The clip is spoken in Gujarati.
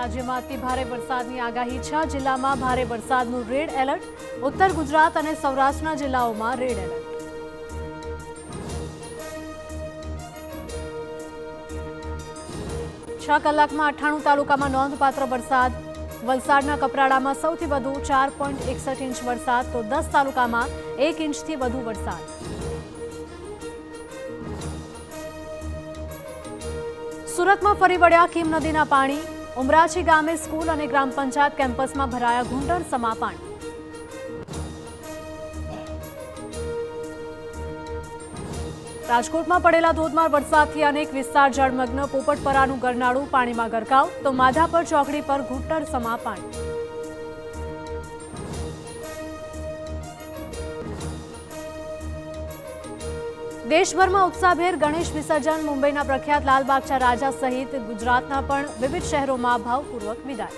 રાજ્યમાં અતિ ભારે વરસાદની આગાહી 6 જિલ્લામાં ભારે વરસાદનું રેડ એલર્ટ. ઉત્તર ગુજરાત અને સૌરાષ્ટ્રના જિલ્લાઓમાં રેડ એલર્ટ. છ કલાકમાં 98 તાલુકામાં નોંધપાત્ર વરસાદ. વલસાડના કપરાડામાં સૌથી વધુ 4.61 ઇંચ વરસાદ તો 10 તાલુકામાં 1 ઇંચથી વધુ વરસાદ. સુરતમાં ફરી વળ્યા કીમ નદીના પાણી. ઉમરાછી ગામે સ્કૂલ અને ગ્રામ પંચાયત કેમ્પસમાં ભરાયા ઘૂંટણસમા પાણી. રાજકોટમાં પડેલા ધોધમાર વરસાદથી અનેક વિસ્તાર જળમગ્ન. પોપટપરાનું ગરનાળું પાણીમાં ગરકાવ તો માધાપર ચોકડી પર ઘૂંટણસમા પાણી. દેશભરમાં ઉત્સાહભેર ગણેશ વિસર્જન. મુંબઈના પ્રખ્યાત લાલબાગચા રાજા સહિત ગુજરાતના પણ વિવિધ શહેરોમાં ભાવપૂર્વક વિદાય.